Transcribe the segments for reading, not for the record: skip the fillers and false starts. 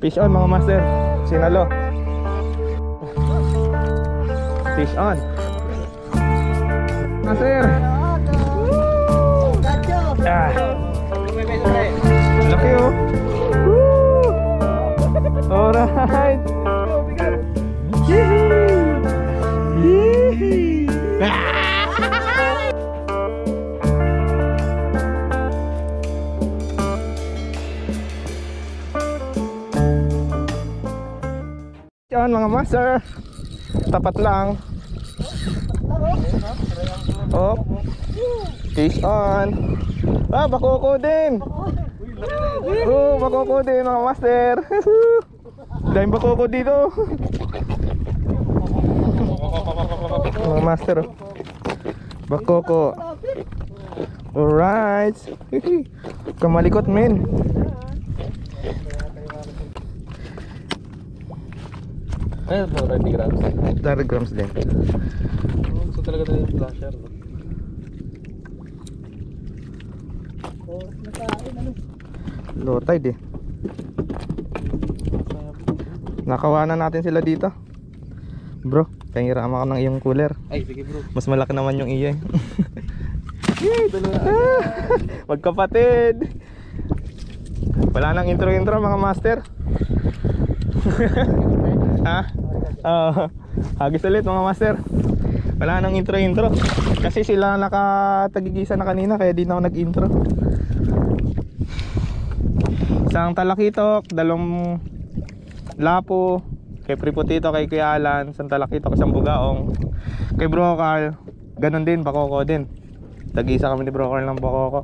Fish on mga master. Sinalo. Fish on. Master. Ah. Laki oh. Woo! Alright. Yee! Yan mga master. Tapat lang. Oh. Fish on. Ah, bakoko din. Oh, bakoko din mga master. Dahil bakoko dito. Mga master oh. Bakoko. Alright. Kamalikot men. Ayun po, 30 grams. 30 grams din. So talaga tayo yung flasher. Low tide eh. Nakawanan natin sila dito. Bro, pahirama ako ng iyong cooler. Ay, sige bro. Mas malaki naman yung iya eh. Magkapatid. Wala nang intro-intro mga master. Ha? Hagis ulit mga master. Wala nang intro-intro. Kasi sila nakatagigisa na kanina, kaya di na ako nag-intro. Isang talakitok, dalawang lapo, kay Pripotito, kay Kuya Alan, isang talakitok, isang bugaong, kay Bro Carl, ganun din, bakoko din. Tag-isa kami ni Bro Carl ng bakoko.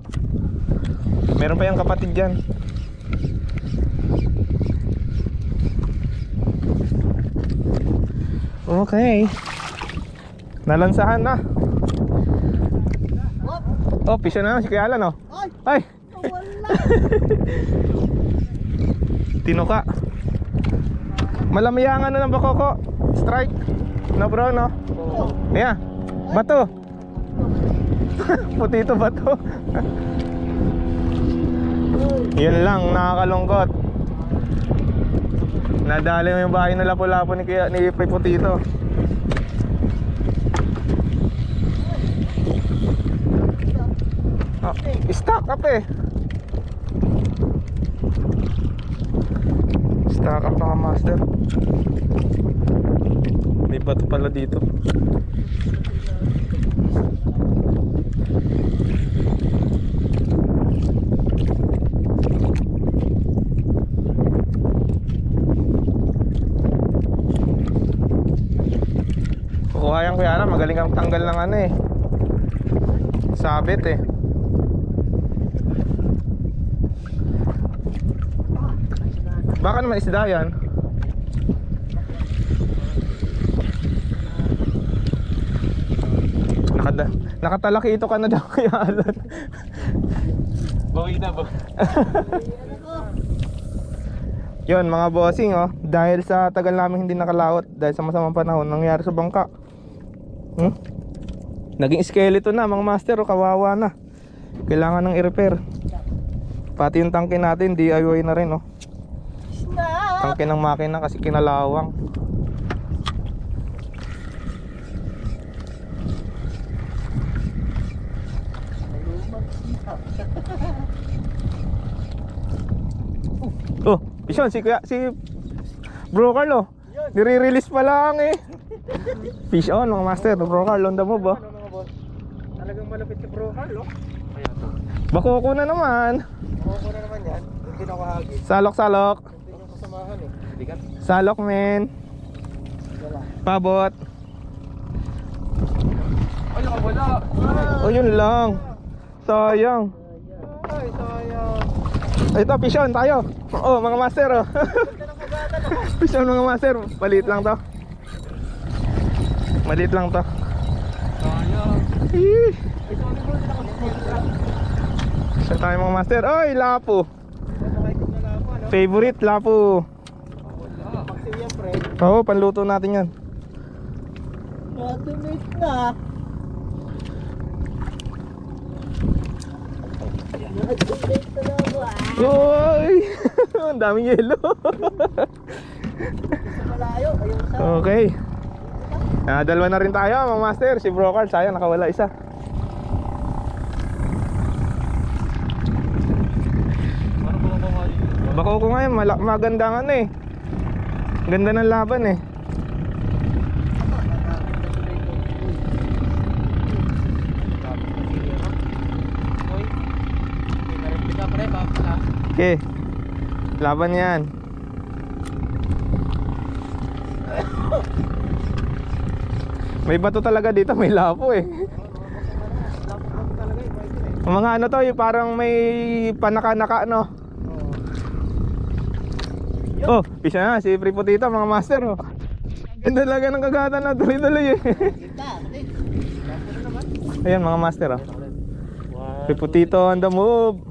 Meron pa yung kapatid dyan. Okay. Nalansahan na. Oh, pisyo na si Kuya Alan oh. Ay! Tinuka. Malamayangan na ng bakoko. Strike. No bro no? Ayan. Bato. Putito bato. Yun lang, nakakalungkot. Nadali mo yung bahay na lapo-lapo ni Pripotito. Oh, stock up eh. Stock up mga master. May bato pala dito. Kukuha yan Kuya Alan, magaling kang tanggal ng ano eh, sabit eh. Baka naman isda yan. Nakatalaki ito ka na daw Kuya Alan. Bawi na ba? Yun mga bossing oh, dahil sa tagal namin hindi nakalaot, dahil sa masamang panahon nangyari sa bangka. Naging skeleton na mga master oh, kawawa na. Kailangan ng i-repair. Pati yung tangke natin DIY na rin oh. Tangke ng makina kasi kinalawang. Oh, Isyon, si Bro Carl oh, nire-release pa lang eh. Fish on mga master, Bro Carl on the move oh. Talagang malapit si Bro Carl oh. Bakoko na naman. Bakoko na naman yan. Hindi na kahagis. Salok-salok. Hindi yung kasamahan eh. Bigat. Salok men. Pabot. Ay, nakawala. Oh yun lang. Sayang. Ay, sayang. Ito, fish on tayo. Oh mga master oh. Fish on mga master. Maliit lang to. Maliit lang to. Sayang. Ih. Saan tayo mga master? Oy, lapo. Favorite lapo. Oo, panluto natin yan. Madumit na. Uy! Ang daming yelo. Malayo, ayun sa. Okay. Dalawa na rin tayo mga master. Si Bro Carl, sayang nakawala isa. Ano ba ang mga dito? Bako ko ngayon, magandang ano eh. Ganda ng laban eh. Hoy. Hindi ka pre, ba pala? Okay. Laban yan. May bato talaga dito, may lapo eh. Mga ano to, yung parang may panaka-naka no. Oh, pisa na si Pre Putito mga master oh. Ganda talaga ng kagatan na tuloy-tuloy eh. Ayan mga master oh. Pre Putito on the move.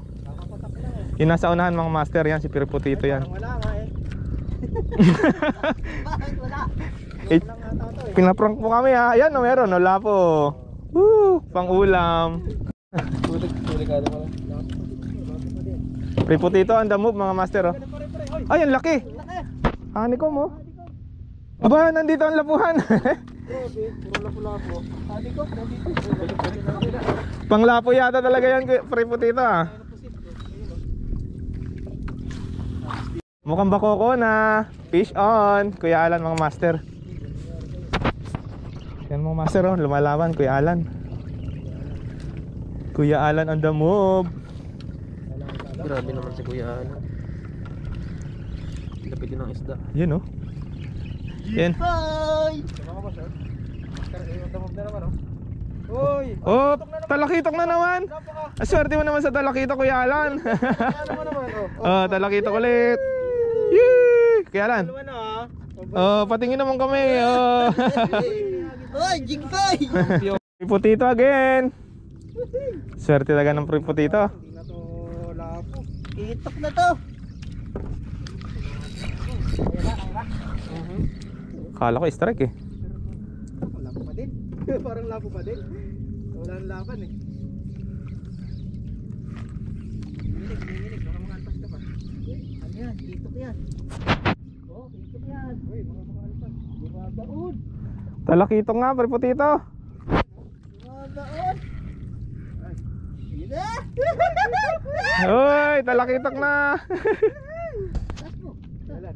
Yung nasa unahan mga master yan, si Pre Putito yan. Wala nga eh. Bakit wala? Eh, pinaprank mo kami ha. Ayan no, meron no, lapo. Woo, pang ulam. Tulikado mo lang. Pre Putito on the move mga master oh. Ay, ang laki. Hani ko mo. Aba, nandito ang lapuhan. Grabe, puro lapo-lapo. Adi ko, nandito. Panglapo yata talaga yan, Pre Putito ah. Mukhang bakoko na. Fish on. Kuya Alan mga master. Yan mga master oh, lumalaban Kuya Alan. Kuya Alan on the move. Grabe naman si Kuya Alan. Lapit din ng isda. Yun oh. Yan. Bye! Sama ka ba, sir? Master, yung damog na naman, oh. Uy! Oh, talakitok na naman. Aswerte mo naman sa talakitok Kuya Alan. Ano mo naman, oh? Oh, talakitok ulit. Yee! Kuya Alan. Ano na, ah? Oh, patingin naman kami. Oh. Hoy, jigboy! Putito again. Swerte talaga ng Putito. Hindi na to lapo. Itok na to. Kala ko strike eh. Lapo pa din. Parang lapo pa din. Wala nang laban eh. Minilig. Baka mga alpas ka pa. Ano yan? Itok yan. Oh, itok yan. Uy, mga alpas. Bumadaon. Talakitok nga, Putito. Bumadaon. Yun na. Hoy, talakitok na. Dalan.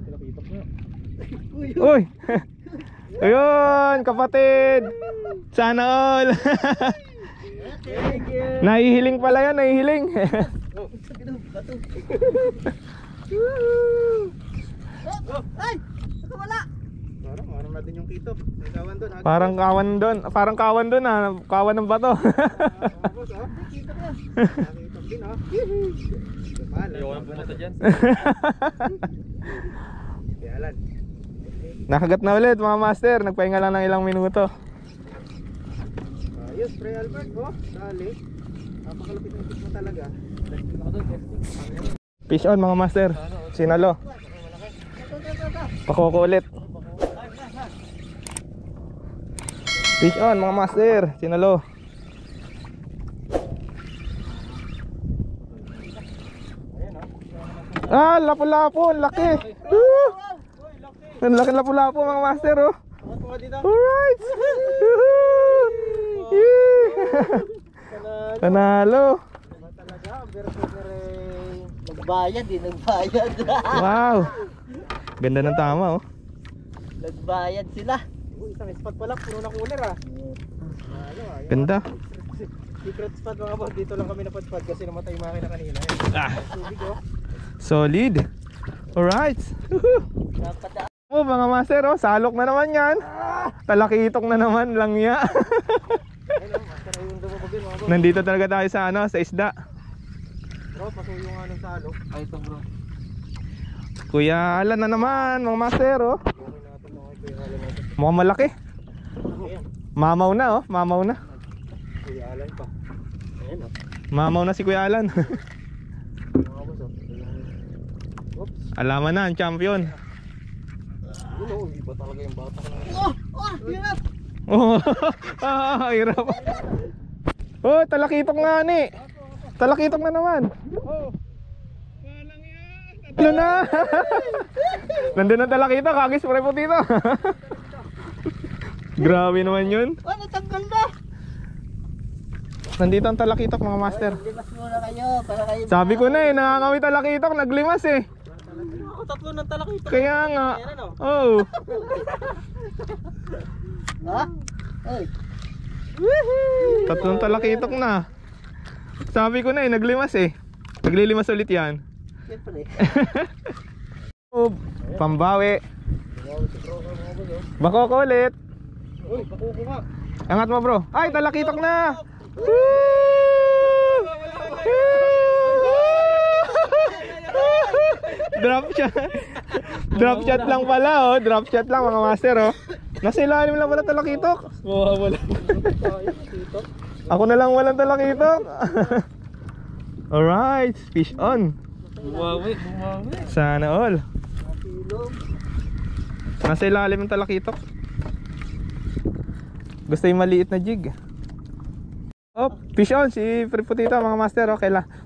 Talakitok na. Uy. Ayun, kapatid. Sana all. Thank you. Nahihiling pala yan, nahihiling. Bato. Ay! Saka wala. Parang natin yung kito. May kawan doon. Parang kawan doon ah, kawan ng bato. Tapos, oh. Itok yan. Nakitok din, oh. Ayaw nang pumunta dyan. Alan. Nakagat na ulit mga master, nagpahinga lang ng ilang minuto. Ayos, Pre Albert, oh. Dali. Napakalapit ng mo talaga. Testing ako doon, testing. Fish on mga master. Sinalo. Pakoko ulit. Fish on mga master. Sinalo. Ah, lapo-lapo, ang laki. Woo! Ang laki lapo-lapo mga master oh. Alright. Panalo. Talaga, versus na rin. Nagbayad eh, nagbayad. Wow. Ganda ng tama oh. Nagbayad sila. Isang spot pa lang, puno na cooler ah. Ganda. Secret spot mga boss, dito lang kami napadpad kasi namatay yung makina kanina. Ah, Tubig oh. solid. Alright. Napadaan. Oh, mga master oh, salok na naman yan. Talakitok na naman lang ya. Ayun oh, master ay yung dumabog yun mga boss. Nandito talaga tayo sa ano, sa isda. Bro, pasuyo nga ng salo. Ay ito bro. Kuya Alan na naman, mga master oh. Okay natin mga kuya Alan natin. Mukhang malaki. Ayan, Mamaw na oh, mamaw na. Kuya Alan pa. Ayan oh. Mamaw na si Kuya Alan. Mga boss oh. Oops. Alaman na ang champion. Yun oh, iba talaga yung bata ko na. Hirap. Oh, hirap. Oh, talakitok nga ni. Talakitok na naman. Oh. Walang yan. Ano na? Nandun ang talakitok, kagis pre po dito. Grabe naman yun. Oh, natanggal na. Nandito ang talakitok mga master. Limas muna kayo para kayo. Sabi ko na eh, nakakami talakitok, naglimas eh. Ako tatlo ng talakito. Kaya nga. Oh. Ha? Oy. Tatlong talakitok na. Sabi ko na eh, naglimas eh. Naglilimas ulit yan. Siyempre. Oh, pambawi. Bako ko ulit. Uy, pakuko nga. Angat mo bro. Ay, talakitok na. Woo! Drop shot. Drop shot lang pala oh. Drop shot lang mga master oh. Nasa ilalim lang pala talakitok. Wala. Ako na lang walang talakitok. Alright, fish on. Bumawi. Sana all. Silong. Nasa ilalim ng talakitok. Gusto yung maliit na jig. Oh, fish on si Free Potato mga master oh.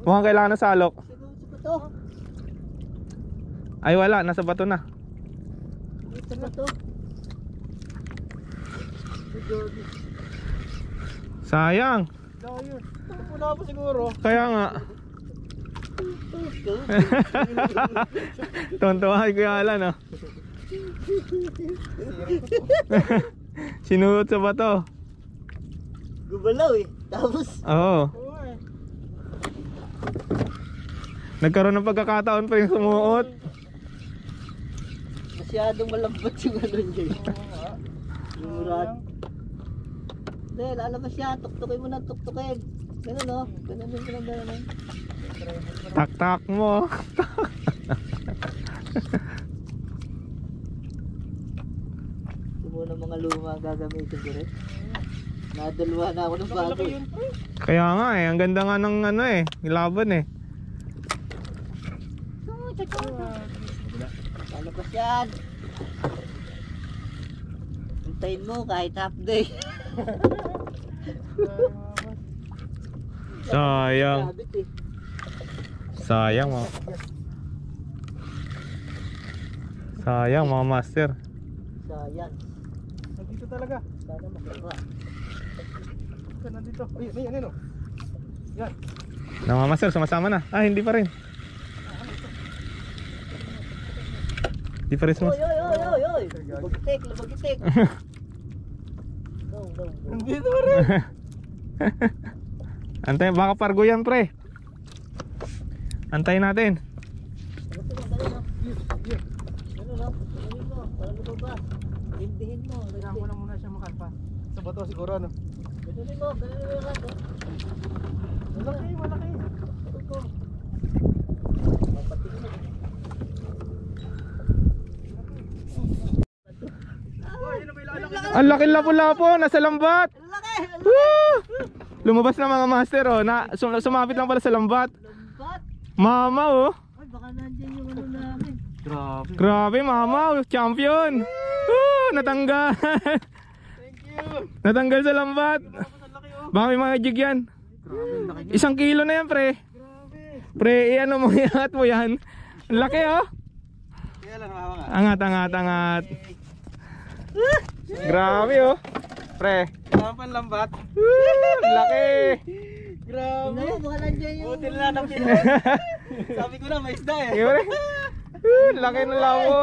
Mukhang kailangan ng salok. Sa bato. Ay wala, nasa bato na. Sa bato. Sayang. Dahil. Wala pa siguro. Kaya nga. Tontuwa ko yung Alan oh. Sinuot sa bato. Gumalaw eh. Tapos. Oo. Nagkaroon ng pagkakataon pa yung sumuot. Masyadong malambot yung ano niya. Yung rod. Hindi, lalabas yan. Tuktukin mo na, tuktukin. Ganun o. Ganun din lang ganun. Tak-tak mo. Ito muna mga luma gagamitin ko rin. Nadalwa na ako ng bago. Kaya nga eh, ang ganda nga ng ano eh, laban eh. Lalabas yan. Hintayin mo kahit half day. Sayang. Sabit eh. Sayang mga. Sayang mga master. Sayang. Nandito talaga. Sana makuha. Nandito. Ay, may ano. Yan. Na mga master, sumasama na. Ah, hindi pa rin. Hindi pa rin Oy, sumasama. oy, oy, oy, oy. Lumagitik, lumagitik. Go, go, go. Nandito pa rin. Antay, baka pargo yan pre. Antayin natin. Ganun o. Ganun mo. Para lumabas. Hindihin mo. Kailangan ko na muna siya makalpa. Sa bato siguro ano. Ganunin mo. Ganunin mo yung rato. Malaki, malaki. Ito. Papatingin mo. Oh, yun na may lalaki. Ang laki lapo-lapo, nasa lambat. Ang laki! Woo! Lumabas na mga master oh. Sumapit lang pala sa lambat. Lambat! Mama oh. Ay, baka nandyan yung ano namin. Grabe. Grabe mama, champion. Woo! Natanggal. Thank you. Natanggal sa lambat. Ang laki oh. Baka may mga jig yan. Grabe, ang laki niya. 1 kilo na yan pre. Grabe. Pre, ano mo iangat mo yan. Ang laki oh. Kaya lang hawa nga. Angat, angat, angat. Grabe oh. Pre. Kailangan pa lambat. Ang laki. Grabe. Tingnan mo, baka nandyan yung... Buti na lang pila. Sabi ko na may isda eh. Sige pre. Laki ng labo.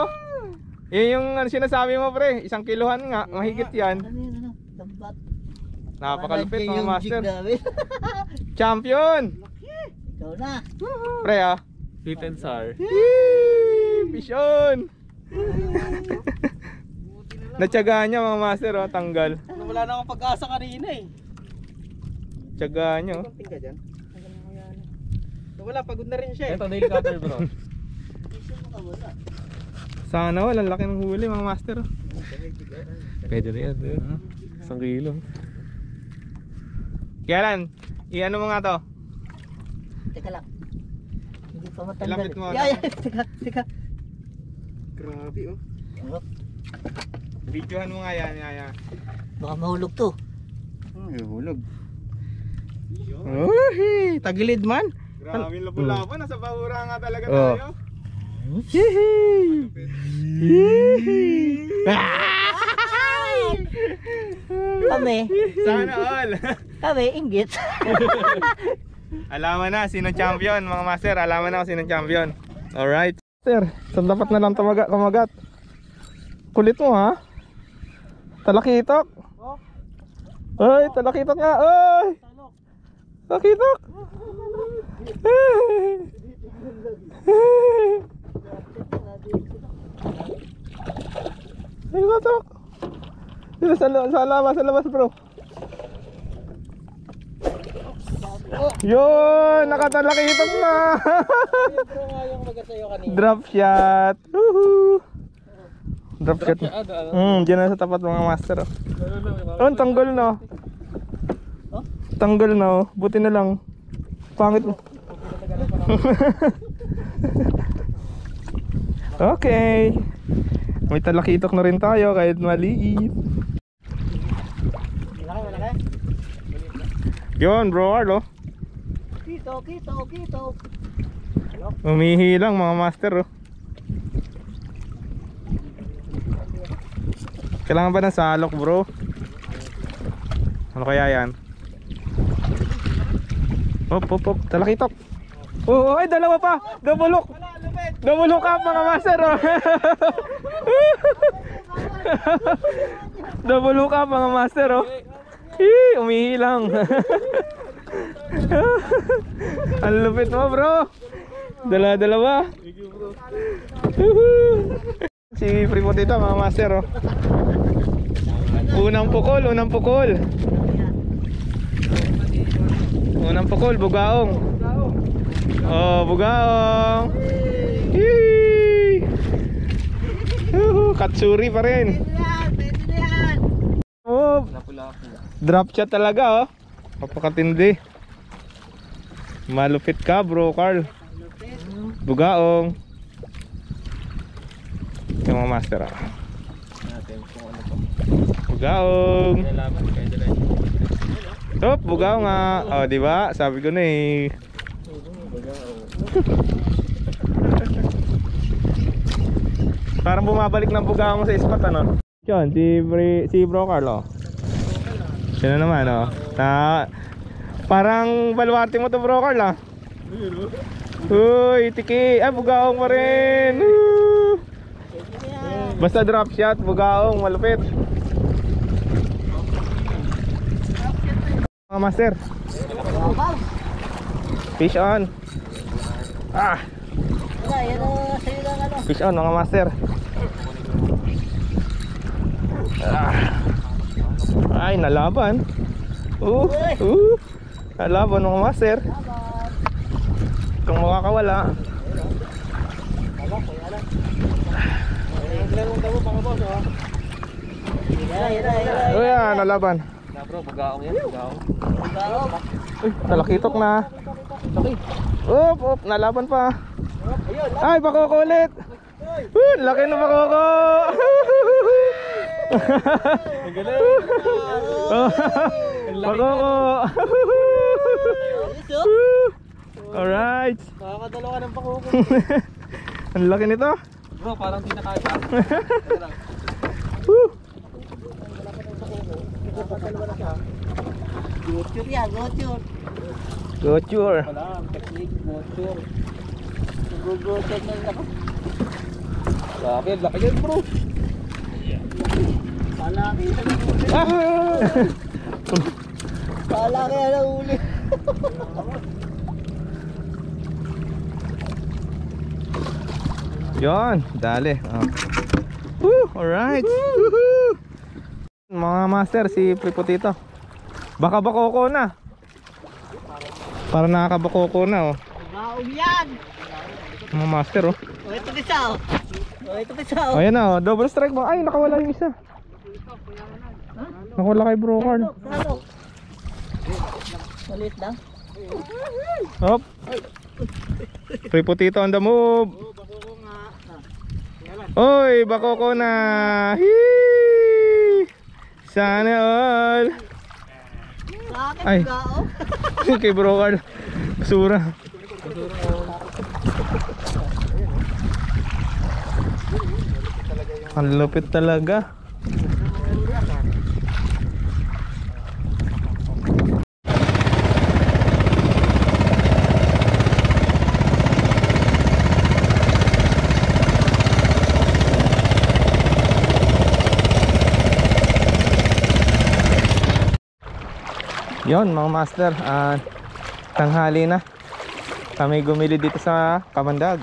Yun yung ano, sinasabi mo pre. 1 kilohan nga. Mahigit yan. Ano yun, ano? Lambat. Napakalupit mga master. namin. Champion. Ikaw na. Pre ah. Sweet and sour. Pishon. Natyagaan niya mga master oh. Tanggal. Wala na akong pag-asa kanina eh. Tyagaan niya oh. Konting ka dyan. Wala, pagod na rin siya eh. Ito, nail cutter bro. Isip mo ka wala. Sana all. Ang laki ng huli mga master oh. Pwede rin yan. 1 kilo. Kailan? I-ano mo nga to? Teka lang. Hindi pa matanggal. Ilapit mo. Yeah, teka, teka. Grabe oh. Oh, Videohan mo nga yan. Yan. baka mahulog to. Hulog. Uy! Tagilid man. Grabe lapo-lapo. Nasa bahura nga talaga Oh. tayo. Yehey! Yehey! Kami, Sana all! kami, inggit. Alaman na sino champion mga master. Alaman na kung sino champion. Alright. Sir, saan dapat na lang kumagat? Kulit mo ha? Talakitok. Ay, talakitok nga. Ay! Talakitok. Ay, talakitok. Dito sa labas bro. Yun, nakatalakitok na. Bro nga yung magasayo kanina. Drop shot. Woohoo. Drop shot. Diyan na sa tapat mga master. Oh, tanggol na. Tanggol na. Buti na lang. Pangit mo. Okay. May talakitok na rin tayo kahit maliit. Malaki. Yun bro Arlo. Kito. Umihi lang mga master oh. Kailangan ba ng salok bro? Ano kaya yan? Hop, talakitok. Oh, ay dalawa pa. Double hook up mga master oh. Double hook up mga master oh. Umihi lang. Ang lupit mo bro. Dalawa. Si Primo dito mga master oh. Unang pukol. Bugaong. Oh, bugaong. Yee! Katsuri pa rin. Oh, drop shot talaga oh. Papakatindi. Malupit ka bro Carl. Bugaong. Yung mga master ah. Bugaong. Top, bugaong nga. Oh, di ba? Sabi ko na eh. Parang bumabalik ng bugaong sa spot ano. Yun, si Bro Carlo. Sino naman oh. Parang baluarte mo to Bro Carlo. Uy, tiki. Ay, bugaong pa rin. Basta drop shot, bugaong, malupit. Mga master. Fish on. Fish on mga master. Ay, nalaban. Nalaban mga master. Kung makakawala. Oh yan, nalaban. Bro, bugaong yan, bugaong. Uy, talakitok na. Op, nalaban pa. Ay, bakoko ulit. Laki na bakoko. Bakoko. Alright. Nakakadalawa ng pakoko. Ang laki nito. Bro, parang di nakaya. Goture yan, goture. Goture. Wala, technique, motor. Goture na ako. Grabe, laki yan bro. Palaki na Palaki na uli. Yon, dali. Alright. Mga master, si Pripotito. Baka bakoko na. Para nakakabakoko na oh. Baog yan. Mga master oh. O ito isa oh. Oh, ayan na oh, double strike mo. Ay, nakawala yung isa. Nakawala kay Bro Carl. Malit lang. Hop. Pripotito on the move. Oy, bakoko na. Hee! Sana all. Ay. Kay Bro Carl. Basura. Ang lupit talaga. Yon mga master, tanghali na. Kami gumili dito sa Kamandag.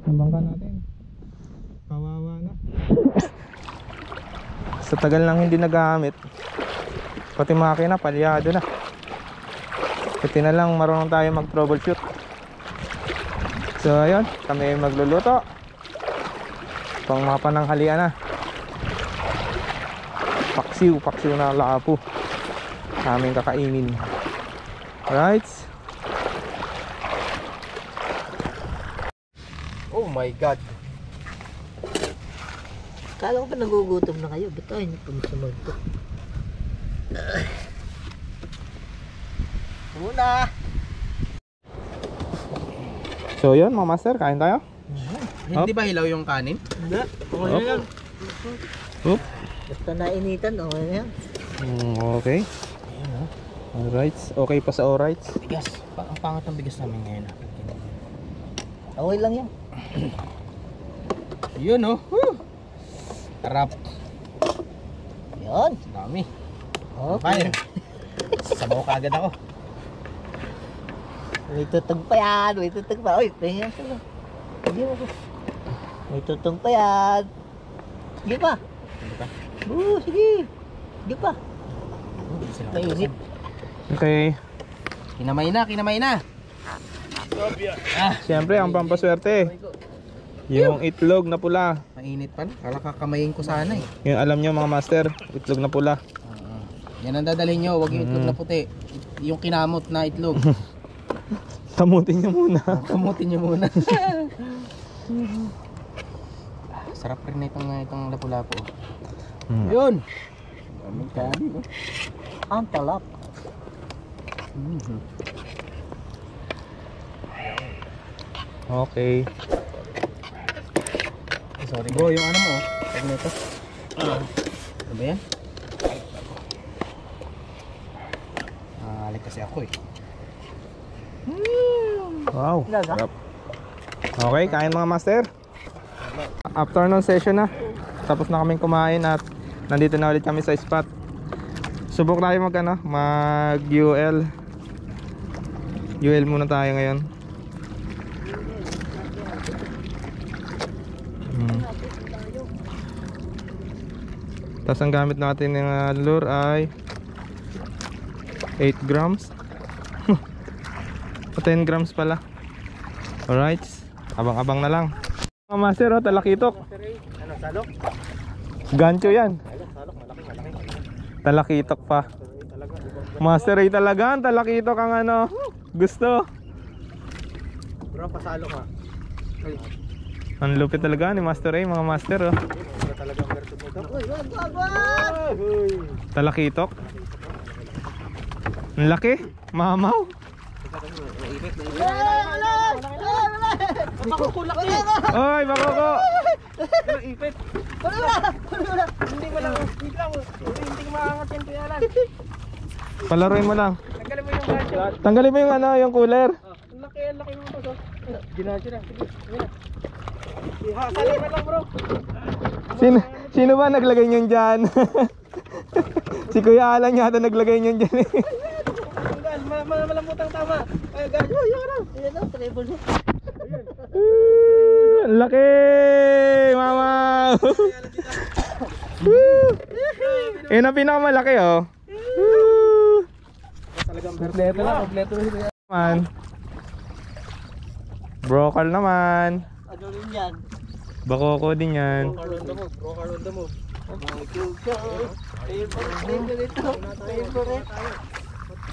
Ang bangka natin kawawa na. Sa tagal lang hindi nagamit, pati makina palyado na. Pati na lang marunong tayo mag troubleshoot. So ayun, kami magluluto pang mga pananghalian na. Paksiw na lapo aming kakainin. Alright. Oh my God. Kala ko pa nagugutom na kayo. Ba't tayo nagpagsunod to? Una! So yun mga master, kain tayo. Hindi ba hilaw yung kanin? Hindi. Okay na yan. Oop. Basta nainitan, okay na yan. Okay. Alright. Okay pa sa alright. Bigas. Ang pangat ng bigas namin ngayon. Okay lang yan. Yun oh. Woo! Harap. Yan. Dami. Okay. Fire. Sabaw ka agad ako. May tutog pa yan. May tutog pa. Uy, pahinga sila. Sige mo. May tutog pa yan. Sige pa. Sige. Sige pa. Mainit. Okay. Kinamay na. Siyempre ang pampaswerte, yung itlog na pula. Mainit pa. Kala kakamayin ko sana eh. Yung alam nyo mga master, itlog na pula. Yan ang dadalhin nyo. Huwag yung itlog na puti. Yung kinamot na itlog. Kamutin nyo muna. Kamutin nyo muna. Sarap rin na itong lapu-lapu. Yun. Ang talap. Okay. Sorry bro, yung ano mo. Pag nito. Ano ba yan? Alik kasi ako eh. Wow. Laga. Sarap. Okay, kain mga master. Afternoon session na. Tapos na kaming kumain at nandito na ulit kami sa spot. Subok tayo mag UL. UL muna tayo ngayon. Tapos ang gamit natin ng lure ay 8 grams. 10 grams pala. Alright. Abang-abang na lang. Mga master, oh, talakitok. Ano, salok? Gancho yan. Salok, malaki. Talakitok pa. Master, ay talaga. Talakitok ang ano. Gusto. Bro, pasalo ka. Ay, Ang lupit talaga ni Master Ray, mga master. Oh. ito talagang version nito. Uy, wag! Talakitok. Ang laki. Mamaw. Makukulak eh. Oy, makoko. Ipit. Hindi mo lang. Hindi ko maangat yan kaya lang. Palaruin mo lang. Tanggalin mo yung gadget. Tanggalin mo yung ano, yung cooler. Ang laki mo to. Ginadyo na. Sige. Ihasali mo lang bro. Sino ba naglagay niyon dyan? Si Kuya Alan yata naglagay niyon dyan. Tanggal. Malambutang tama. Ay, gadyo. Yan na. Ayan o, treble na. Ang laki. Mama. Yun ang pinakamalaki oh. Talagang kompleto na. Kompleto na. Man. Brocal naman. Ano rin yan? Bakoko din yan. Bro, car on the move. Favorite ito. Favorite.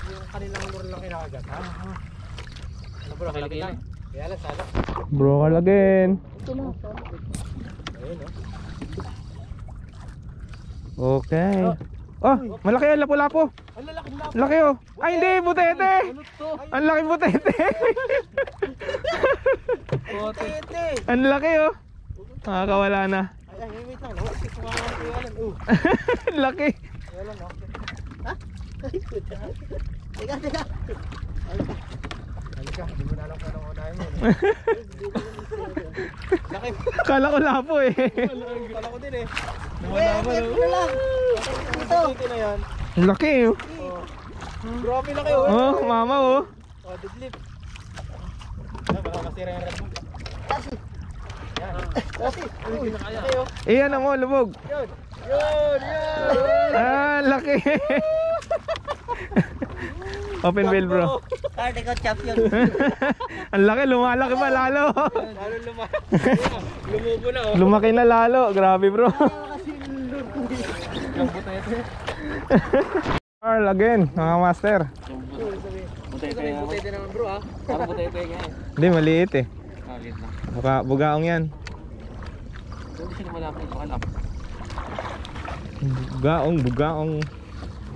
Yung kanilang lure lang kinakagat, ha? Ano bro, kalagay lang. Kaya lang, salak. Brocal again. Ito na. Ayun, oh. Okay. Oh, malaki ang lapu-lapo. Ang lalaki na. Laki oh. Ay hindi, butete. Ang laki butete. Potete. Ang laki oh. Nakakawala na. Ay, wait lang. Lawak kasi kumakain ko yalan. Laki. Yalan, no? Ha? Teka, teka. Halika, hindi mo na alam kung anong unahin mo. Laki. Kala ko lapo eh. Kala ko din eh. Ito na lang. Ito. Ito na yan. Laki oh. Oh. Grabe laki oh. Oh, mama oh. Oh, deadlift. Yan, baka masira yung red mo. Kasi. Yan. Kasi. Uy, laki oh. Iyan mo, lubog. Yun. Yun, yun. Ah, laki. Open wheel bro. Card ikaw champion. Ang laki, lumalaki pa lalo. Lalo lumubo na oh. Lumaki na lalo. Grabe bro. Lambot na ito. Carl again, mga master. Butete naman bro ha. Parang butete nga eh. Hindi, maliit eh. Kalit na. Bugaong yan. Hindi siya malapit sa kalap. Bugaong.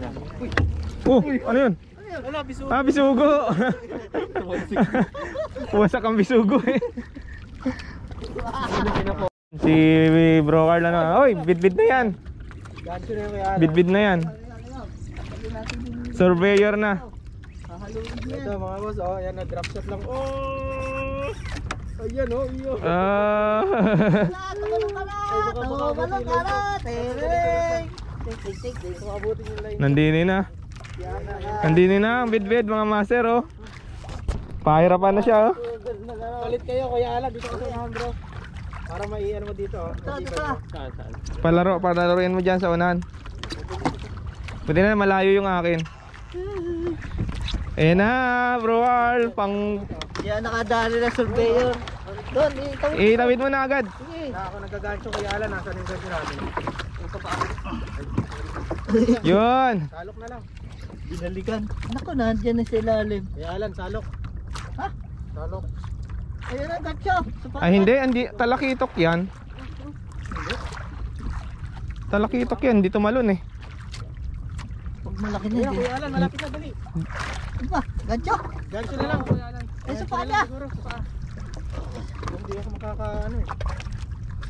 Yan. Uy. Ano yun? Wala, biso. Ah, bisugo. Wasak ang bisugo eh. Si Bro Carl ano? Oy, bidbid na yan. Gancho na yung kaya. Bidbid na yan. Surveyor na. Ito mga boss, oh, yan na drop shot lang. Oh! Ayan oh, iyo. Ah. Makabutin yung line. Nandini na. Nandini na ang bidbid mga master oh. Pahirapan na siya oh. Palit kayo Kuya Alan, dito ka sa unahan bro. Para maiano mo dito oh. Palaruin mo dyan sa unahan. Pwede na, malayo yung akin. Eh na bro Carl, pang Yan nakadali na surveyor. Doon, itawid mo na agad. Na ako nagagancho Kuya Alan, nasa yung gancho natin. Yun. Salok na lang. binalikan. Naku, nandiyan na sa ilalim. Kuya Alan, salok. Ha? Salok. Ayun ang gatsa. Ay hindi, talakitok yan. Talakitok yan, hindi tumalon eh. Pag malaki na Ayan, din. Kuya Alan, malapit na dali. Ano ba? Gatsa? Gancho na lang Kuya Alan. Ay, sa Gancho paa na niya. lang siguro, sa paa. Hindi ako makakaano eh.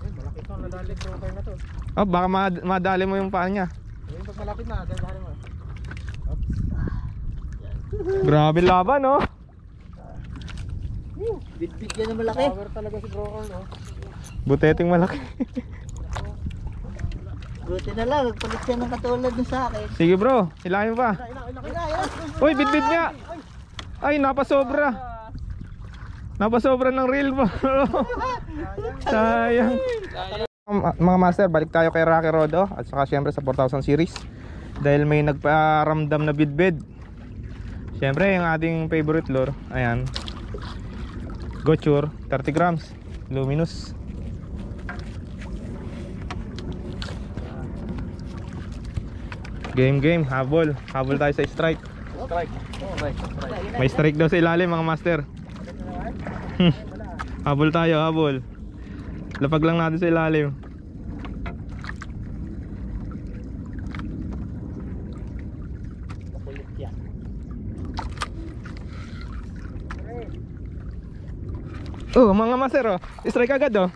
Ay, malaki ito, nadalig broker na to. Oh, baka madali mo yung paa niya. Ayun, pag malapit na, dali mo. Grabe laban no. Bit-bit yan ang malaki. Power talaga si broker no. Buteting malaki. Buti na lang, nagpalit siya ng katulad ng sa akin. Sige bro, hilahin pa. Uy, bit-bit nga. Ay, napasobra. Napasobra ng reel bro. Sayang. Mga master, balik tayo kay Rocky Rodo at saka syempre sa 4000 series. Dahil may nagparamdam na bidbid. Syempre yung ating favorite lure, ayan. Gochur, 30 grams, luminous. Game, habol tayo sa strike. Strike. May strike daw sa ilalim mga master. Habol tayo, habol. Lapag lang natin sa ilalim. Makulit yan. Oh, mga master oh. Strike agad oh.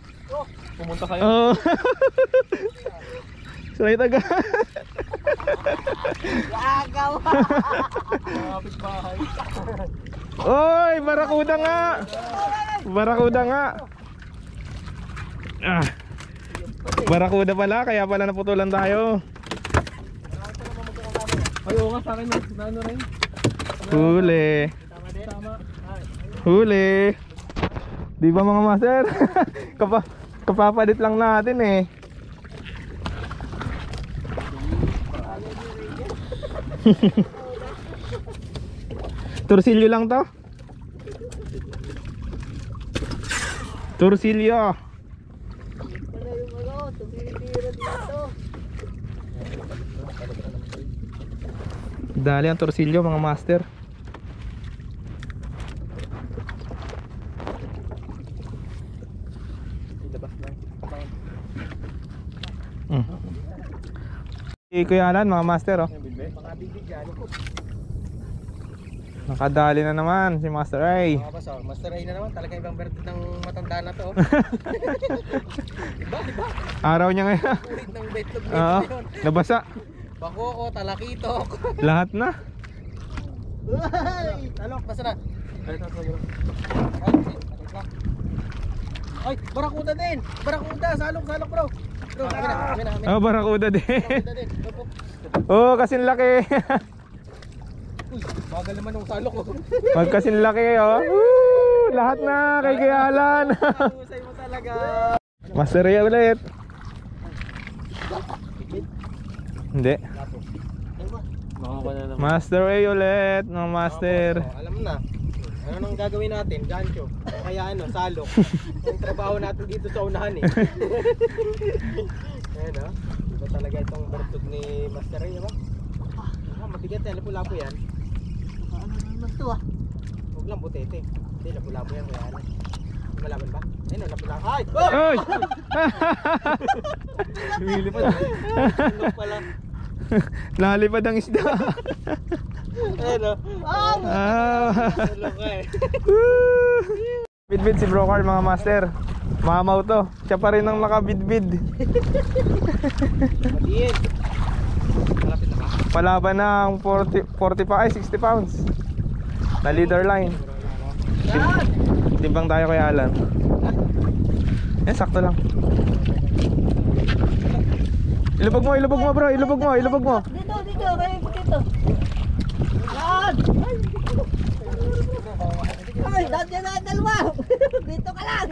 Pumunta kayo. Oh. Strike agad. Agaw! Kapit bahay. Oy, barakuda nga. Barakuda nga. Ah. Barakuda pala, kaya pala naputulan tayo. Ay, oo nga sa akin na ano rin. Huli. Tama. Huli. Di ba mga master? Kapapadit lang natin eh. Tursilyo lang to. Tursilyo. Wala yung ano, tumitira dito. Dali ang tursilyo mga master. Ilabas na. Si Kuya Alan mga master oh. Mga bibig yan. Nakadali na naman si Master Ray. Mga boss, Master Ray na naman. Talagang ibang birthday ng matanda na to. Diba? Araw niya ngayon. Ulit ng betlog Oo, ngayon. nabasa. Bakoko, talakitok. Lahat na. Ay! Talok, nasa na? Ay, barakuda din. Barakuda, salok bro. Bro, kami na. Oh, barakuda din. Barakuda din. Oh, kasing laki. Uy, bagal naman ng salok ko. Magkasing laki oh. Woo! Lahat na kay Kuya Alan. Husay mo talaga. Master Ray ulit. Hindi. Master Ray ulit, no master. Alam mo na. Ano nang gagawin natin? Gancho. O kaya ano, salok. Ang trabaho natin dito sa unahan eh. Ayan o. Iba talaga itong bertug ni Master Ray, diba? Mabigat yan. Lapu-lapo yan. Ano naman to ah? Huwag lang butete. Hindi, lapu-lapo yan. Kaya ano. May malaman ba? Ayun o, lapu-lapo. Ay! Oh! Oy! Lumilipad. Tulog pala. Lalipad ang isda. Ayun o. Tulog ka eh. Bidbid si Bro Carl mga master. Mamaw to. Siya pa rin ang nakabidbid. Matiid. Malapit na ba? Palaban ng 60 pounds. Na leader line. Timbang tayo kay Alan. Sakto lang. Ilubog mo bro, ilubog mo. Dito, kayo po dito. Yan! Ay, nandiyan na ang dalawa. Dito ka lang.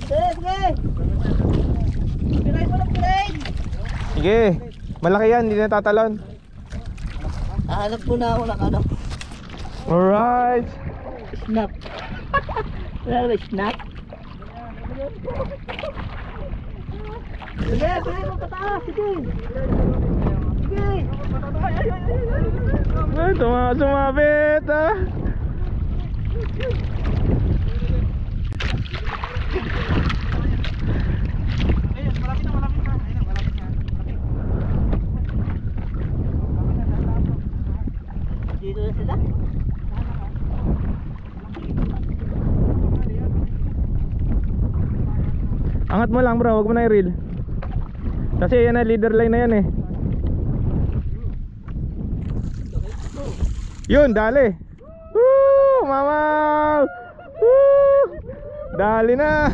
Sige. Piray mo lang, piray. Sige. Malaki yan, hindi na tatalon. Hanap ko na ako ng ano. Alright. Snap. Wala ba snap? Sige, piray mo pataas. Sige. Ay, sumabit ah. Ayun, malapit na. Ayun, malapit na. Dito na sila. Angat mo lang bro, wag mo na i-reel. Kasi yan na, leader line na yan eh. Yun, dali. Woo! Mama! Woo! Dali na.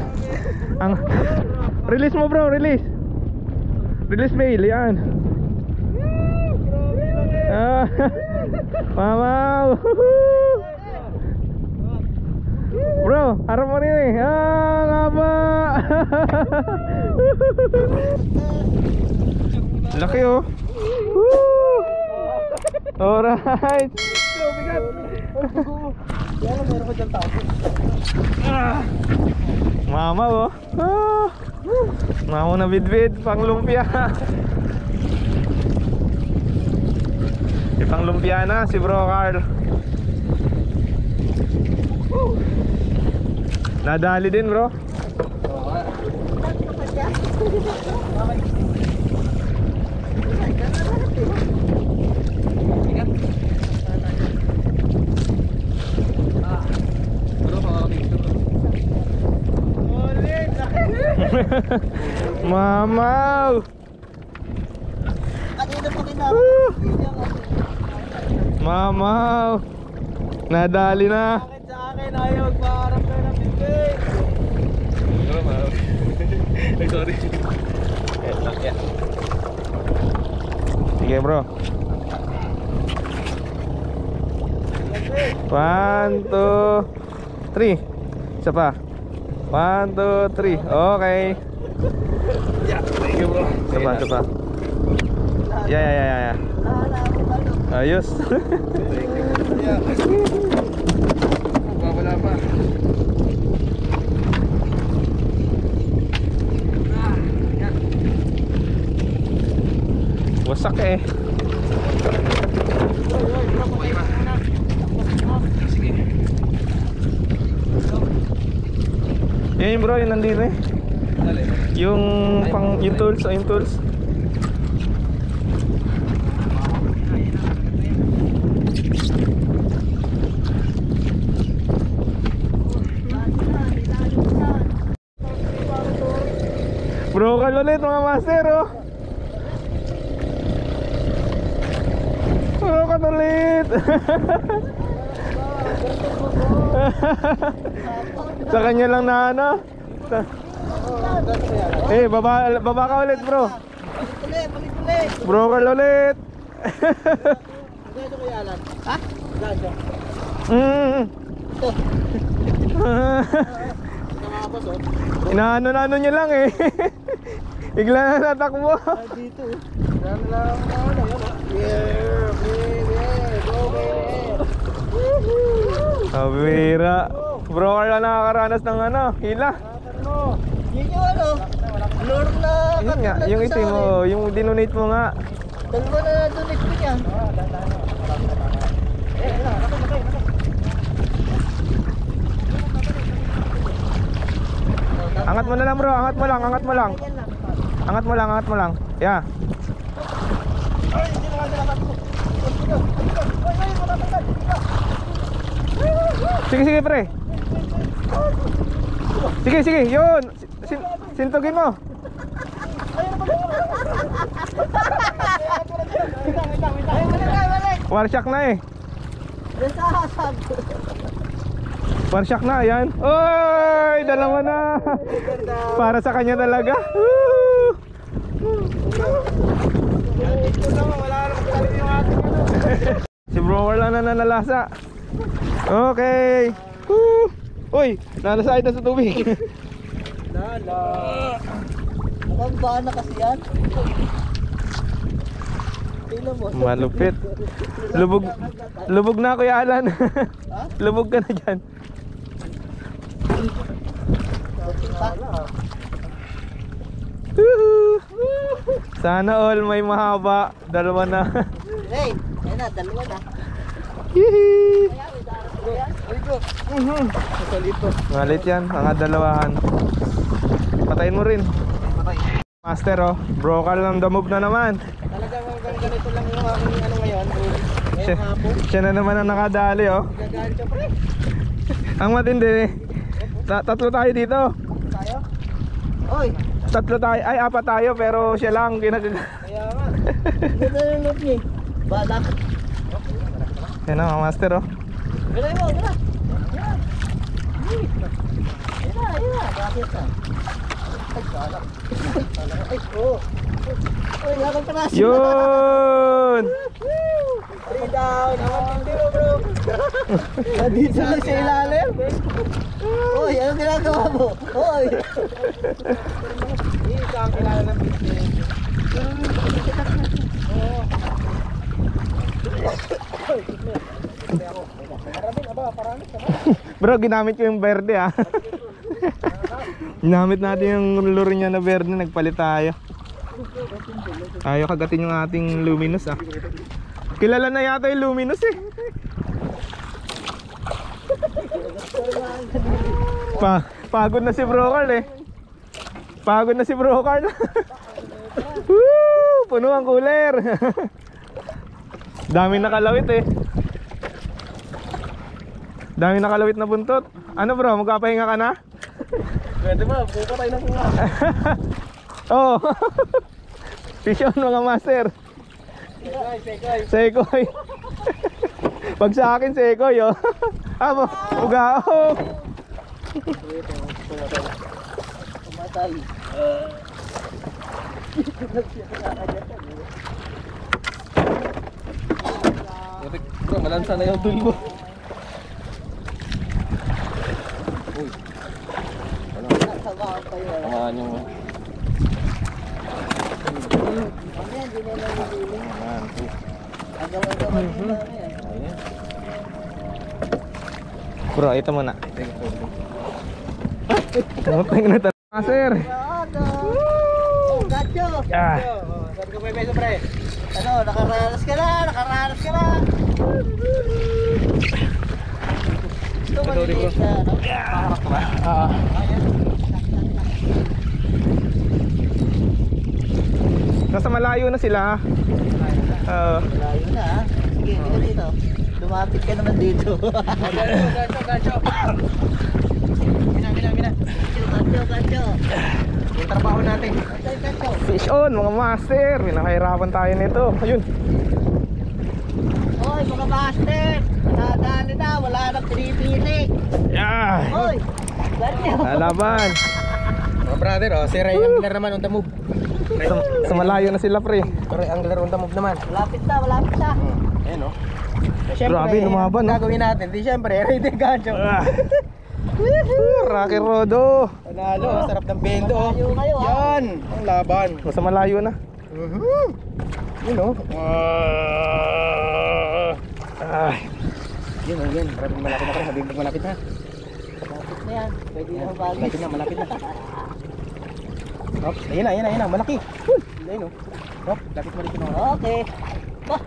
Release mo bro, release. Release bail, yan. Mama! Bro, harap mo rin eh. Ngaba! Laki oh. Woo! Alright. Meron ko dyan tao. Mama oh. Mama na bidbid, pang lumpia. Pang lumpia na si Bro Carl. Nadali din bro. Mamaw. Kanina pa Mamaw. Nadali na. Sa akin, ayaw magpaharap kayo ng bibig. Ay, sorry. Sige bro. 1, 2, 3. Isa pa. 1, 2, 3. Okay. Thank you bro. Isa pa. Yeah. Ayos. Wala pa. Wasak eh. Yan bro, yun nandito eh. Yung tools, yung tools. Brocal ulit mga master oh. Brocal ulit. Sa kanya lang na ano. Eh baba ka ulit bro. Palit. Brocal ulit. Gado kaya Alan? Ha? Gado. Ito mga boss oh. Inaano niya lang eh. Bigla na natakbo. Dito. Yan lang ano yun oh. Yeah, baby. Go baby. Kabira. Brocal na nakakaranas ng ano, hila. Ano? Yun yung ano? Lure na Yun nga, yung itim mo, yung dinonate mo nga. Dalawa na donate ko niya. Angat mo na lang bro, angat mo lang. Angat mo lang. Yeah. Sige pre. Sige, yun. Sintugin mo. Warsyak na eh. Warsyak na, yan. Oy, dalawa na. Para sa kanya talaga. Si bro wala na nanalasa. Okay. Woo. Uy, nalasay na sa tubig. Mukhang bana kasi yan. Tingnan mo. Malupit. Lubog na Kuya Alan. Lubog ka na dyan. Sana all may mahaba. Dalawa na. Hey, ayun na, dalawa na. Hihi. Salito. Malit yan, mga dalawahan. Patayin mo rin. Master oh, brocal ng the move na naman. Talagang hanggang ganito lang yung aking ano ngayon. Siya, Ngayong hapon. siya na naman ang nakadali oh. Gagahan siya pre. Ang matindi tatlo tayo dito. Tayo? Oy, Tatlo tayo, ay apat tayo pero siya lang Kaya nga. ganda yung loop niya. Balak. Yan na mga master oh. Galay mo, gala. Ayun na. Bakit na? Ay, balak. Ay, oh. Oy, lakang panasin. Yun. 3 down. Ang tindi mo bro. Nandito na sa ilalim. Oy, anong ginagawa mo? Oy. Hindi ka ang kilala ng business. Bro, ginamit ko yung verde ah. Ginamit natin yung lure niya na verde, nagpalit tayo. Ayaw kagatin yung ating luminous ah. Kilala na yata yung luminous eh. Pagod na si Bro Carl eh. Pagod na si Bro Carl. Woo! Puno ang cooler. Daming nakalawit eh. Daming nakalawit na buntot. Ano bro, magpapahinga ka na? Pwede ba? Buka tayo ng bunga. Oo. Fish on mga master. Sekoy. Pag sa akin sekoy oh. Amo, ugao. Pumatay. Bro, malansa na yung tool mo. Nakabahan pa yun. Tamaan yung... Ano yan, di na naliling. Agaw-agawan mo na yan. Bro, ito muna. Tumapay na tayo. Master. Oh, gacho! Ah. Sabi ko may beso pre. Ano, nakaranas ka na! Ito maliliit na, ano? Nasa malayo na sila. Malayo na, ha? Sige, dito dito. Lumapit ka naman dito. Gacho. Mina. Gacho! yung trabaho natin. Fish on mga master. Pinakahirapan tayo nito. Ayun. Hoy, mga master! Nadali na, wala nang pinipili. Yeah. Hoy! Ganyan. Lalaban. Mga brother, oh, si Ray Angler naman on the move. Sa malayo na sila pre. Ray Angler on the move naman. Malapit na, malapit na. Ayun oh. Grabe, lumaban, Ang no? gagawin natin, di syempre, Ray de Gancho. Rocky Rodo. Panalo, sarap ng bendo. Oh. Malayo kayo, ha? Yan, ang laban. Basta malayo na. Yun oh. Ay. Yun oh, yun. Maraming malapit na pre, sabihin pag malapit na. Malapit na yan. Pwede na mabagis. Malapit na, malapit na. Hop, ayun na, malaki. Ayun oh. Hop, lapit mo rin na. Okay. Bah!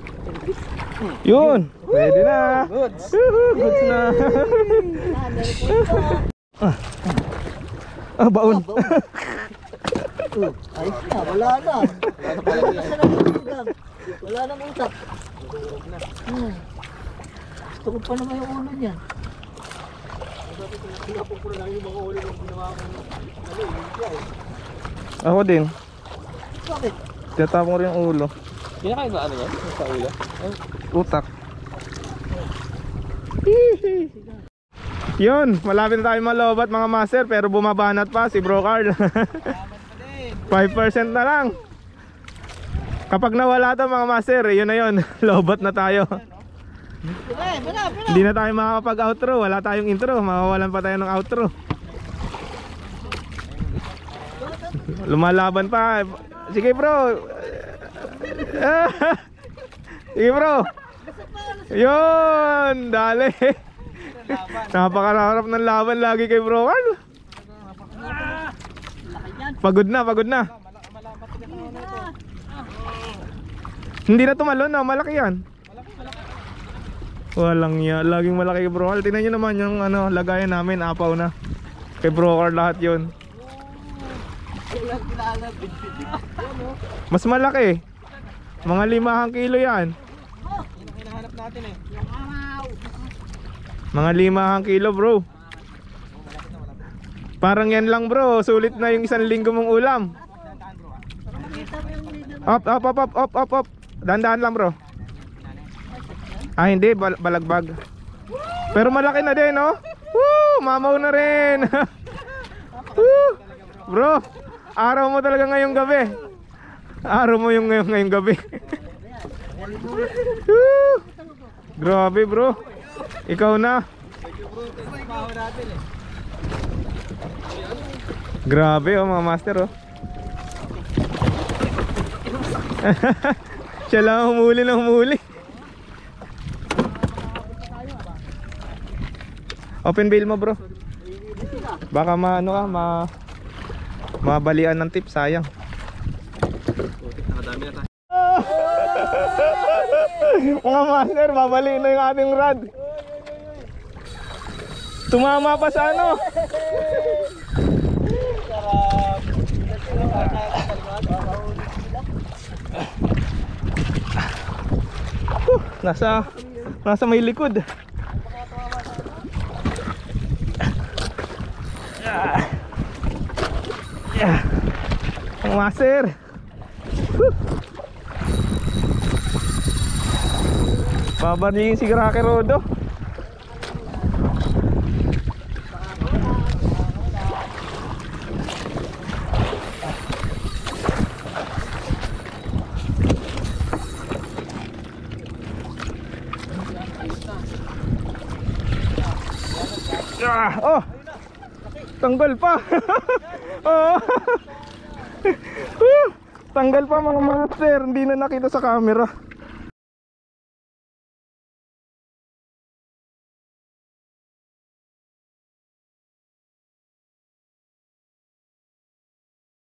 Yun. Pwede na. Goods. Goods na. Meron po ito. Baon. Ayos na, wala na. Wala nang utak. Gusto ko pa naman yung ulo niyan. Ako din. Bakit? Tinatapon ko rin yung ulo. Kinakain ba ano yan? Sa ulo? Utak. Yun, malapit na tayo malobat mga master, pero bumabanat pa si Bro Carl. 5% na lang. Kapag nawala to mga master, yun na yun. Lobat na tayo. Hindi na tayo makakapag-outro. Wala tayong intro. Mawawalan pa tayo ng outro. Lumalaban pa. Sige bro. Sige bro. Yun, dali. Napakararap ng laban lagi kay Bro Carl. Pagod na, pagod na. Hindi na tumalon, no? Malaki yan. Walang yan, laging malaki kay Bro Carl. Tingnan nyo naman yung ano, lagayan namin, apaw na. Kay Bro Carl lahat yun. Mas malaki. Mga 5 kilo yan. Hinahanap natin eh. Mga 5 kilo bro. Parang yan lang bro. Sulit na yung 1 linggo mong ulam. Up. Dandan lang bro. Ah hindi, balagbag. Pero malaki na din oh. Woo! Mamaw na rin. Woo! Bro, araw mo talaga ngayong gabi. Araw mo yung ngayong gabi. Woo! Grabe bro. Ikaw na. Grabe oh mga master oh. Siya lang humuli ng humuli. Open bail mo bro. Baka maano ka, mabalian ng tip, sayang. Mga master, babaliin na yung ating rod. Tumama pa sa ano. Nasa may likod. Mga master. Babaliin si Rocky Rodo. Oh, tanggal pa. Oh. Tanggal pa mga master, hindi na nakita sa camera.